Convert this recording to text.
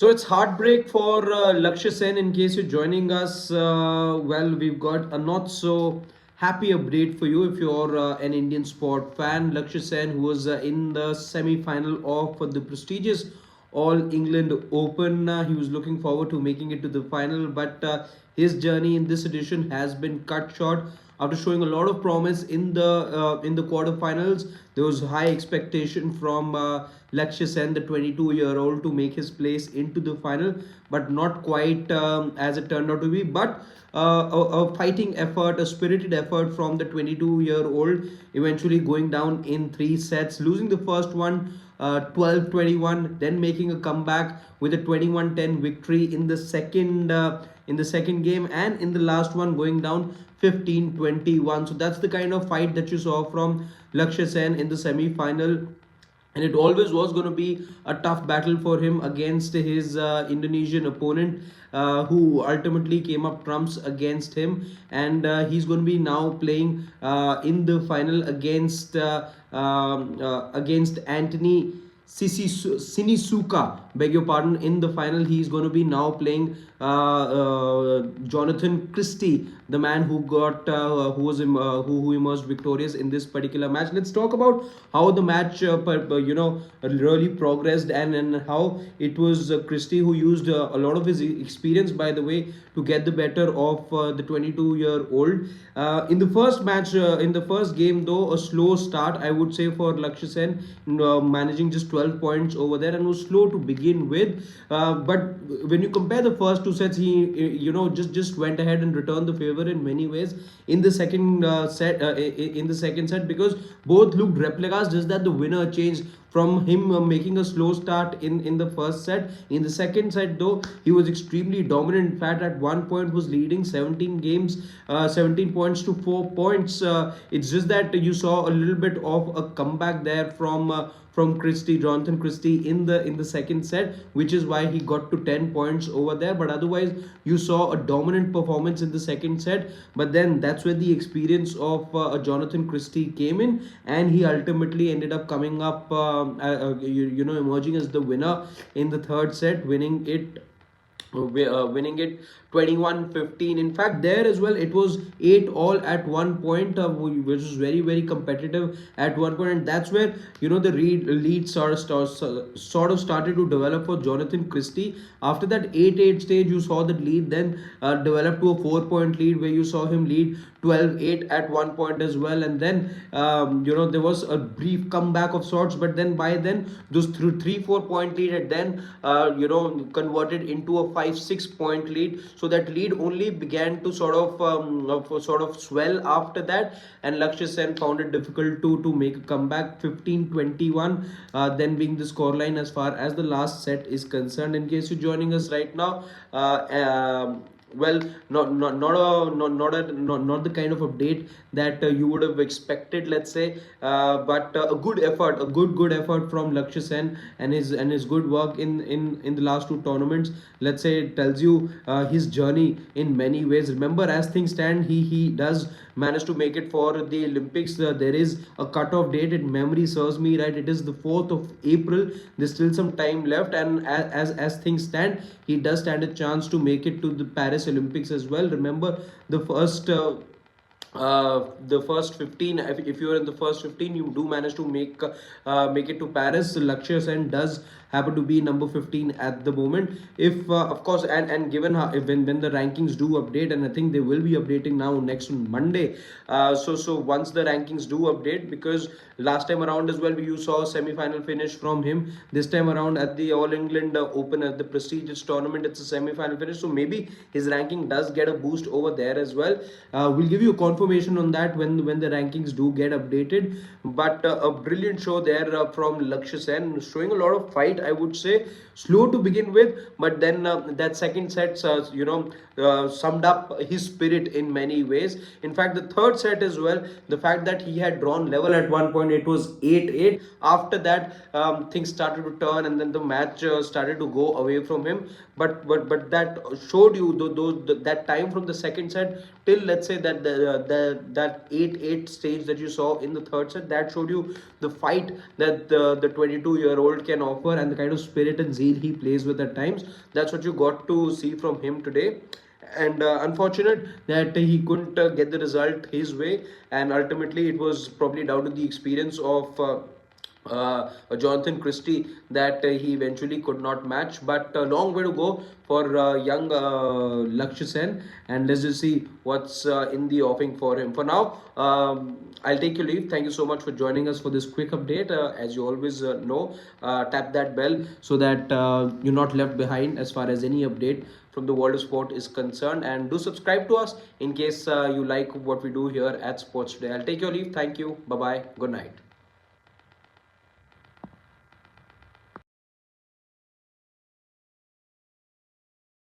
So it's heartbreak for Lakshya Sen. In case you're joining us, well, we've got a not so happy update for you. If you're an Indian sport fan, Lakshya Sen, who was in the semi-final of the prestigious All England Open, he was looking forward to making it to the final, but his journey in this edition has been cut short after showing a lot of promise in the quarterfinals. There was high expectation from Lakshya Sen, the 22-year-old, to make his place into the final, but not quite as it turned out to be. But a fighting effort, a spirited effort from the 22-year-old, eventually going down in three sets, losing the first one 12-21, then making a comeback with a 21-10 victory in the second game, and in the last one going down 15-21. So that's the kind of fight that you saw from Lakshya Sen in the semi-final, and it always was going to be a tough battle for him against his Indonesian opponent, who ultimately came up trumps against him, and he's going to be now playing in the final against Anthony Sinisuka, beg your pardon. In the final, he's going to be now playing Jonathan Christie, the man who emerged victorious in this particular match. Let's talk about how the match really progressed, and how it was Christie who used a lot of his experience, by the way, to get the better of the 22-year-old. In the first match, in the first game, though, a slow start, I would say, for Lakshya Sen, managing just 12 points over there, and was slow to begin with. But when you compare the first two sets, he just went ahead and returned the favor in many ways in the second set, because both looked replicas, just that the winner changed from him making a slow start in the first set. In the second set, though, he was extremely dominant. In fact, at one point was leading 17 points to 4 points. It's just that you saw a little bit of a comeback there from Jonathan Christie in the second set, which is why he got to 10 points over there. But otherwise, you saw a dominant performance in the second set. But then that's where the experience of Jonathan Christie came in, and he ultimately ended up coming up, emerging as the winner in the third set, winning it 21-15. In fact, there as well, it was 8-all at one point, which was very, very competitive at one point, and that's where the lead sort of started to develop for Jonathan Christie. After that 8-8 stage, you saw that lead then develop to a 4-point lead, where you saw him lead 12-8 at one point as well, and then there was a brief comeback of sorts, but then by then those 3-4 point lead had then converted into a 5-6 point lead. So that lead only began to sort of swell after that, and Lakshya Sen found it difficult to make a comeback. 15-21 then being the scoreline as far as the last set is concerned. In case you're joining us right now, well, not the kind of update that you would have expected, let's say, but a good effort, a good effort from Lakshya Sen, and his good work in the last two tournaments. Let's say it tells you his journey in many ways. Remember, as things stand, he does manage to make it for the Olympics. There is a cutoff date, and memory serves me right, it is the 4th of April. There's still some time left, and as things stand, he does stand a chance to make it to the Paris Olympics as well. Remember, the first 15, if you are in the first 15, you do manage to make it to Paris. Lakshya Sen does happen to be number 15 at the moment. If of course, and given how, when the rankings do update, and I think they will be updating now next Monday, so once the rankings do update, because last time around as well, you saw a semi-final finish from him. This time around at the All England Open, at the prestigious tournament, it's a semi-final finish, so maybe his ranking does get a boost over there as well. We'll give you a confirmation on that when the rankings do get updated. But a brilliant show there from Lakshya Sen, showing a lot of fight, I would say. Slow to begin with, but then that second set summed up his spirit in many ways. In fact, the third set as well, the fact that he had drawn level at one point, it was 8-8. After that, things started to turn, and then the match started to go away from him. But that showed you that time from the second set till, let's say, that 8-8 stage that you saw in the third set, that showed you the fight that the 22-year-old can offer, and the kind of spirit and zeal he plays with at times. That's what you got to see from him today. And unfortunate that he couldn't get the result his way, and ultimately it was probably down to the experience of Jonathan Christie that he eventually could not match. But a long way to go for young Lakshya Sen, and let's just see what's in the offing for him. For now, I'll take your leave. Thank you so much for joining us for this quick update. As you always know, tap that bell so that you're not left behind as far as any update from the world of sport is concerned, and do subscribe to us in case you like what we do here at Sports Today. I'll take your leave. Thank you. Bye bye. Good night.